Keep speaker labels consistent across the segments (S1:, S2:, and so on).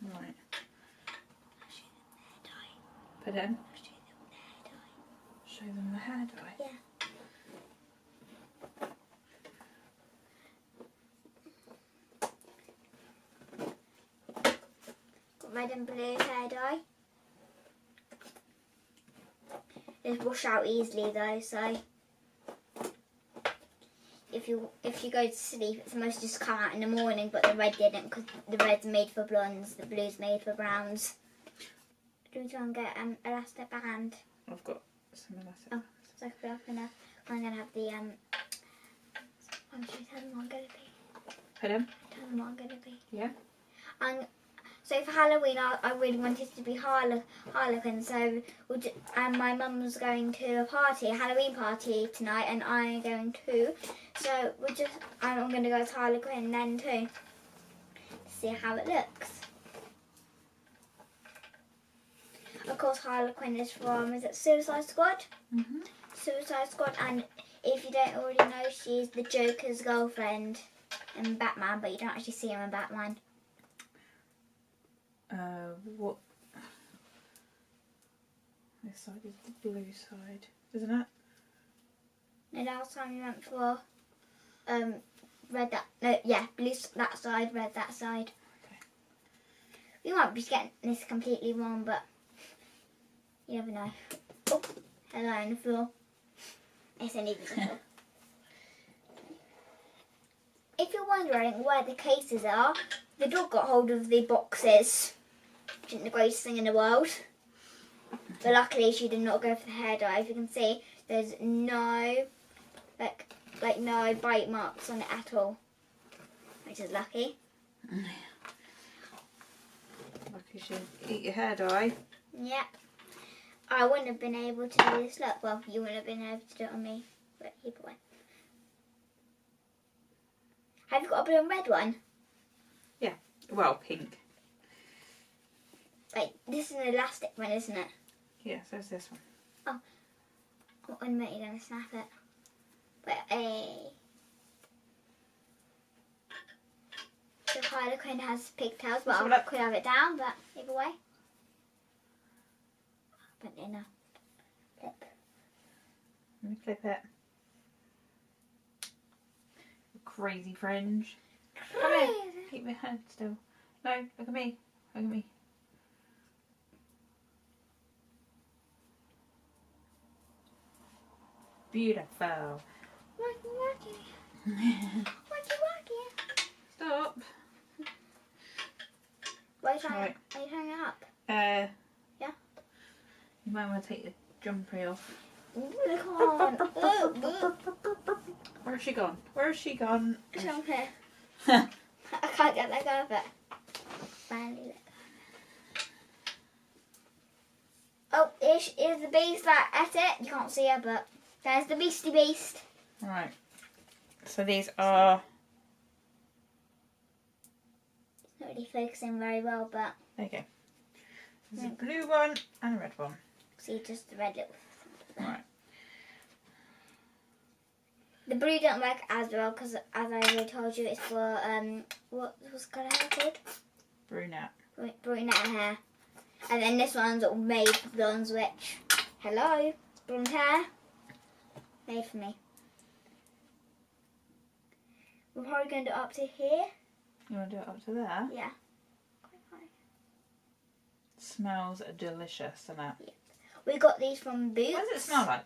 S1: Right. Pardon? Show them the hair dye.
S2: Yeah. Got red and blue hair dye. It's wash out easily though, so if you go to sleep, it's supposed to just come out in the morning, but the red didn't because the red's made for blondes, the blue's made for browns. Do we try and get elastic band?
S1: I've got some elastic.
S2: Oh, so I could be up enough. I'm gonna have the I'm trying to tell them what I'm gonna be.
S1: Pardon?
S2: Tell them what I'm gonna be.
S1: Yeah.
S2: So for Halloween, I really wanted to be Harley Quinn. So my mum was going to a Halloween party tonight, and I'm going too. So I'm going to go to Harley Quinn then too, to see how it looks. Of course, Harley Quinn is from, is it Suicide Squad?
S1: Mhm.
S2: Suicide Squad, and if you don't already know, she's the Joker's girlfriend in Batman, but you don't actually see him in Batman.
S1: What? This side is the blue side, isn't it?
S2: No, last time you went for blue that side, red that side.
S1: Okay.
S2: We might be getting this completely wrong, but you never know. Oh, hello on the floor. It's only the floor. If you're wondering where the cases are, the dog got hold of the boxes. Which isn't the greatest thing in the world. But luckily she did not go for the hair dye. If you can see, there's no like no bite marks on it at all. Which is lucky.
S1: Lucky she didn't eat your hair dye.
S2: Yep. I wouldn't have been able to do this look. Well, you wouldn't have been able to do it on me. But either way. Have you got a blue and red one?
S1: Yeah. Well, pink.
S2: Like, this is an elastic one, isn't it?
S1: Yeah, so is this one.
S2: Oh, in a minute you're going to snap it. But, the Harley Quinn has pigtails, but I could have it down, but either way. But in a clip.
S1: Let me clip it. Crazy fringe. Come here. Keep my head still. No, look at me. Look at me. Beautiful.
S2: Wacky, wacky. Wacky, wacky.
S1: Stop.
S2: Why are you trying
S1: Right.
S2: Are you trying it up?
S1: Yeah.
S2: You
S1: might want to take the jumper off.
S2: Look on.
S1: Where's she gone? Where's she gone?
S2: It's on here. I can't get let go of it. Finally let go. Oh, here's the beast that at it. You can't see her, but there's the beastie beast.
S1: Right. So these are...
S2: It's not really focusing very well, but...
S1: There you go. There's a blue one and a red one.
S2: See, just the red little...
S1: Right.
S2: The blue don't work as well because, as I already told you, it's for, what's colour hair called?
S1: Brunette.
S2: Brunette hair. And then this one's all made for blondes, which, hello, it's blonde hair. Made for me. We're probably going to do it up to here.
S1: You want to do it up to there?
S2: Yeah.
S1: Smells delicious, doesn't it?
S2: Yeah. We got these from Boots.
S1: What does it smell like?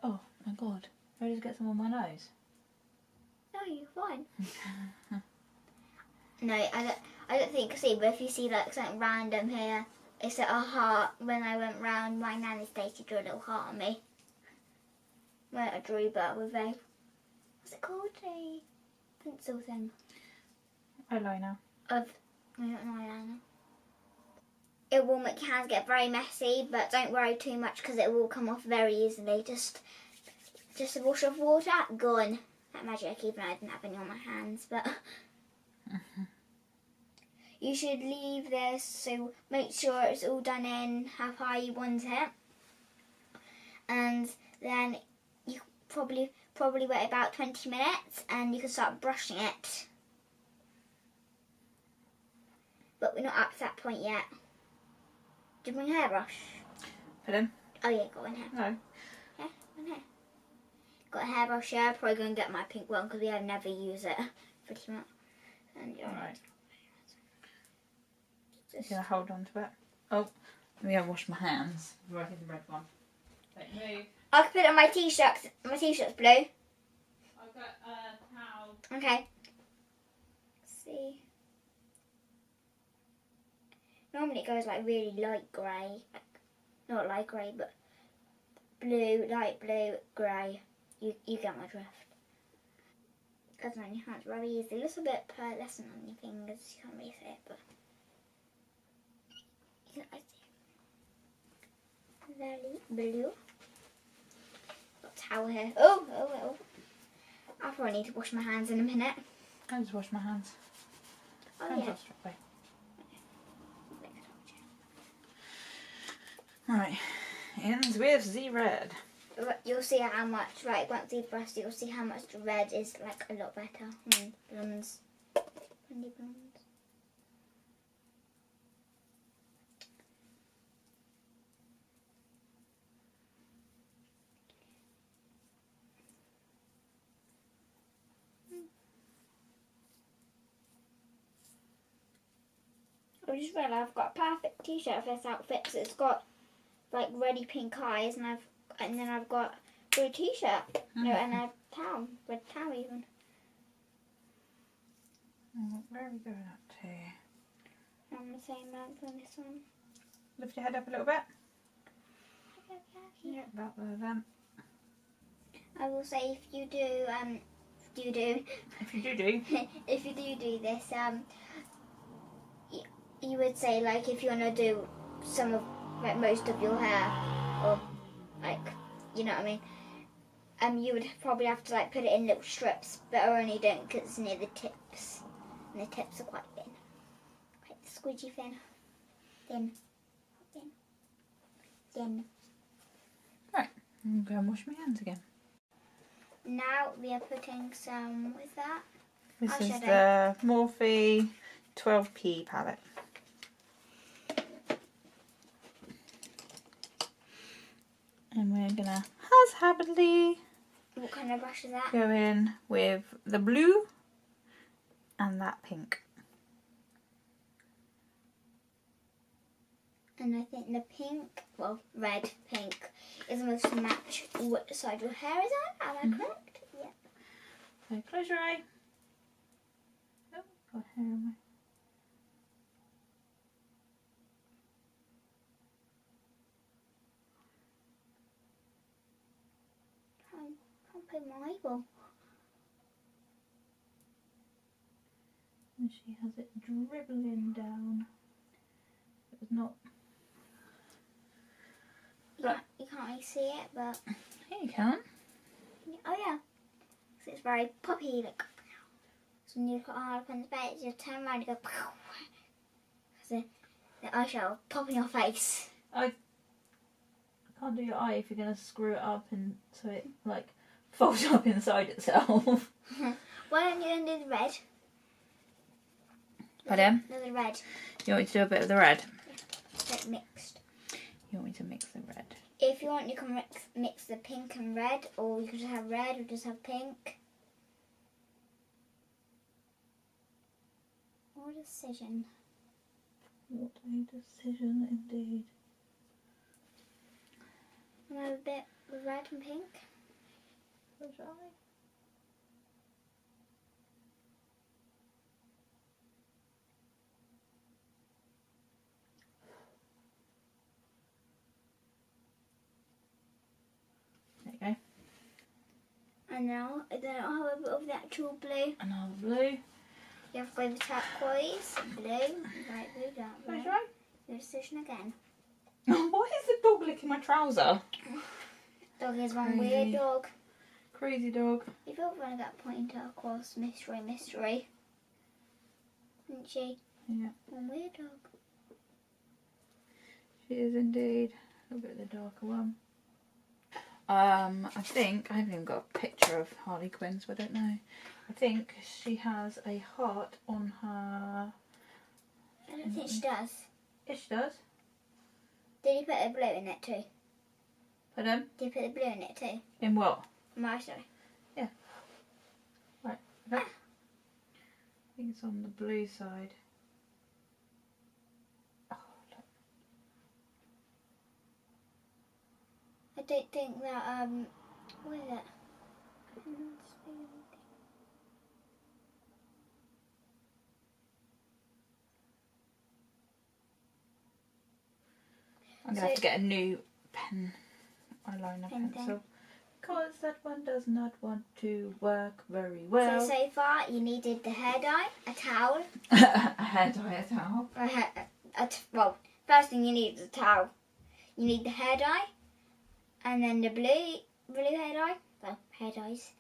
S1: Oh my god. I just get some on my nose.
S2: No, you're fine. No, I don't think, see, but if you see like something random here, it's at a heart. When I went round, my nanny Stacey drew a little heart on me. Well, I drew, but with a, what's it called? A pencil thing.
S1: Eyeliner.
S2: I don't know eyeliner. It will make your hands get very messy, but don't worry too much because it will come off very easily. Just a wash of water, gone. That magic, even though I didn't have any on my hands, but you should leave this, so make sure it's all done in how high you want it, and then you probably wait about 20 minutes, and you can start brushing it. but we're not up to that point yet. Do you bring a hairbrush?
S1: Pardon?
S2: Oh yeah, got one here.
S1: No.
S2: Yeah, one here. Got a hairbrush here. Probably going to get my pink one because I never use it. Pretty much. And
S1: Right. Just gonna hold on to it. Oh, let me go wash my hands. Before I get the red one. Don't move.
S2: I can put it on my t-shirt. My t-shirt's blue.
S1: I've got a towel.
S2: Okay. Let's see. Normally it goes like really light grey. Like, not light grey, but blue, light blue, grey. You get my drift. Goes on your hands very easy. A little bit pearlescent on your fingers. You can't really see it, but you can see it. Very blue. Got a towel here. Oh. I'll probably need to wash my hands in a minute.
S1: I'll just wash my hands.
S2: Oh
S1: Hands
S2: yeah.
S1: off straight away. Right, ends with the red.
S2: You'll see how much, right, once you've brushed it, you'll see how much the red is like a lot better. Blondes. Blondie blondes. I just realised I've got a perfect t-shirt for this outfit because it's got like reddy pink eyes and then I've got blue t-shirt and a towel, red towel even.
S1: Where are we going up to?
S2: I'm the same length on this one.
S1: Lift your head up a little bit. Yeah, about there then.
S2: I will say if you do
S1: If you do.
S2: if you do this, you would say like if you want to do some of like most of your hair, or like you know what I mean, you would probably have to like put it in little strips, but I only don't because it's near the tips, and the tips are quite thin, quite squidgy thin.
S1: Right, I'm going to wash my hands again.
S2: Now we are putting some, what is that?
S1: This is
S2: Eyeshadow.
S1: the Morphe 12p palette. And we're going to happily
S2: What kind of brush is that?
S1: go in with the blue and that pink.
S2: And I think the pink, well, red, pink, is almost to match what side your hair is on. Am I correct? Yeah.
S1: So close your eye. Oh, got hair on my...
S2: Can't put my eyeball.
S1: And she has it dribbling down. It was not...
S2: You can't really see it, but...
S1: Here you can.
S2: Oh yeah. So it's very poppy, like... So when you put Harley Quinn's face, you turn around and go... Because the eyeshadow pop in your face.
S1: I can't do your eye if you're going to screw it up and so it like folds up inside itself.
S2: Why don't you do the red?
S1: Pardon?
S2: No, the red.
S1: You want me to do a bit of the red?
S2: Like mixed.
S1: You want me to mix the red?
S2: If you want, you can mix the pink and red, or you can just have red or just have pink. What a decision.
S1: What a decision indeed.
S2: And I have a bit of red and pink.
S1: Close your eye. There you go.
S2: And now, then I'll have a bit of the actual blue.
S1: Another blue.
S2: You have to go with turquoise, blue, light blue, dark blue.
S1: Close your eye.
S2: Your decision again.
S1: Why is the dog licking my trouser?
S2: Dog is one
S1: Crazy.
S2: weird dog.
S1: Crazy dog.
S2: If you're going to get pointing turquoise, mystery. Isn't she?
S1: Yeah.
S2: One weird dog.
S1: She is indeed. A little bit of the darker one. I think, I haven't even got a picture of Harley Quinn, so I don't know. I think she has a heart on her
S2: I think she does.
S1: Yes, she does.
S2: Did you put the blue in it too?
S1: Pardon?
S2: Did you put the blue in it too?
S1: In what?
S2: My story.
S1: Right. Okay. I think it's on the blue side. Oh, look.
S2: I don't think that, what is it?
S1: I'm going to have to get a new pen, eyeliner pencil. Because that one does not want to work very well.
S2: So far you needed the hair dye, a towel.
S1: A hair dye, a towel.
S2: Well, first thing you need is a towel. You need the hair dye, and then the blue hair dye. Well, hair dyes.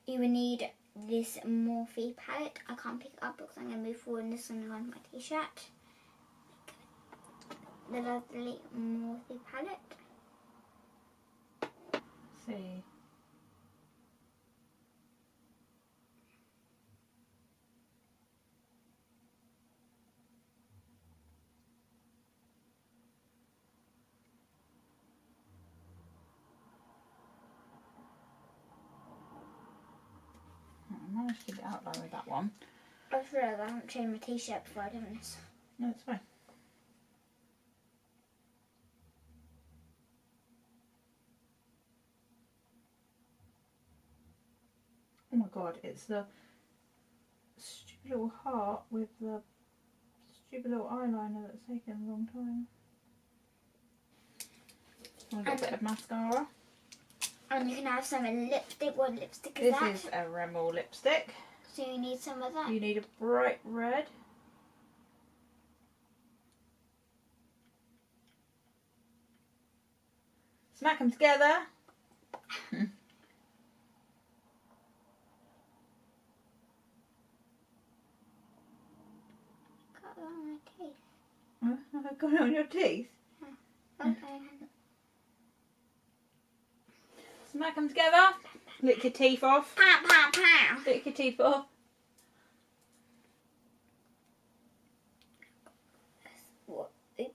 S2: You will need this Morphe palette. I can't pick it up because I'm going to move forward and this one on my t-shirt. The lovely Morphe palette.
S1: See. I managed to get outline with that one.
S2: I just realised I haven't changed my t-shirt before I done this.
S1: No, it's fine. Oh my god, it's the stupid little heart with the stupid little eyeliner that's taken a long time. I've got a bit of mascara.
S2: And you can have some lipstick. What lipstick is
S1: This
S2: that?
S1: is a Rimmel lipstick.
S2: So you need some of that.
S1: You need a bright red. Smack them together.
S2: Got it on my teeth.
S1: I've got it on your teeth.
S2: Okay.
S1: Smack them together. Lick your teeth off.
S2: Pow, pow, pow.
S1: Lick your teeth off.
S2: What? Oops.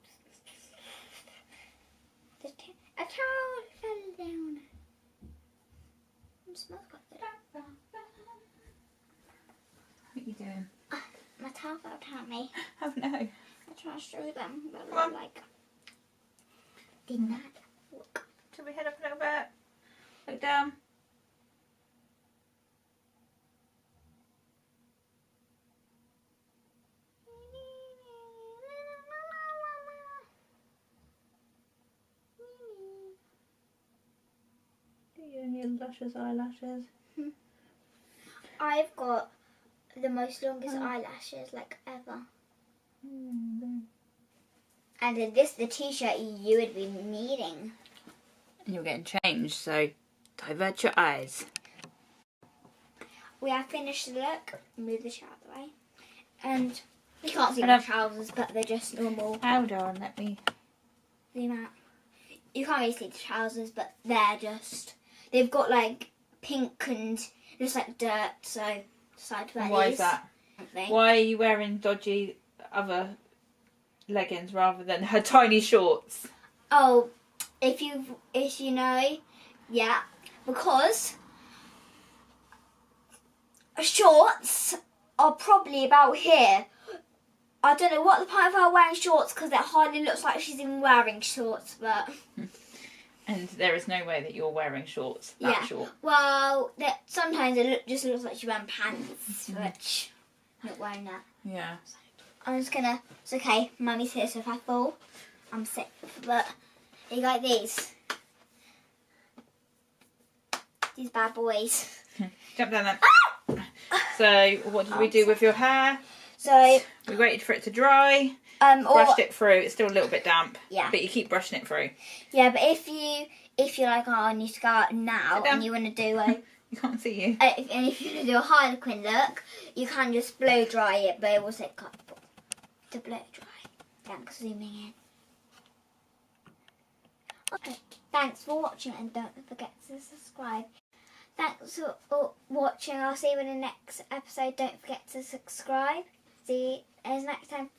S2: A towel fell down. It smells quite good.
S1: What are you doing?
S2: My towel fell down me.
S1: Oh no.
S2: I tried to show them, but
S1: Come on.
S2: like did not work.
S1: Shall we head up a little bit? Look down. Do you and your luscious eyelashes?
S2: I've got the most longest eyelashes like ever. And this is the t-shirt you would be needing.
S1: And you're getting changed, so divert your eyes.
S2: We have finished the look. Move the shirt out of the way. And you can't see my trousers, but they're just normal.
S1: Hold on, let me...
S2: Zoom out. You can't really see the trousers, but they're just... They've got like pink and just like dirt, so decide to wear
S1: Why
S2: these.
S1: is that?
S2: Something.
S1: Why are you wearing dodgy other leggings rather than her tiny shorts?
S2: Oh, if you know, yeah, because shorts are probably about here. I don't know what the point of her wearing shorts because it hardly looks like she's even wearing shorts, but...
S1: And there is no way that you're wearing shorts that short.
S2: Well, sometimes it just looks like she's wearing pants, which I'm not wearing that.
S1: Yeah.
S2: I'm just gonna... It's okay, Mummy's here, so if I fall, I'm sick. But you got these. These bad boys.
S1: Jump down there. So, what did we do with your hair?
S2: So...
S1: We waited for it to dry.
S2: Or,
S1: Brushed it through. It's still a little bit damp.
S2: Yeah.
S1: But you keep brushing it through.
S2: Yeah, but if you're like, oh, I need to go out now, and you want to do a...
S1: You can't see you.
S2: And if you want to do a Harley Quinn look, you can just blow dry it, but it will take a couple to blow dry. Thanks for zooming in. Okay, thanks for watching, and don't forget to subscribe. Thanks for watching. I'll see you in the next episode. Don't forget to subscribe. See you next time.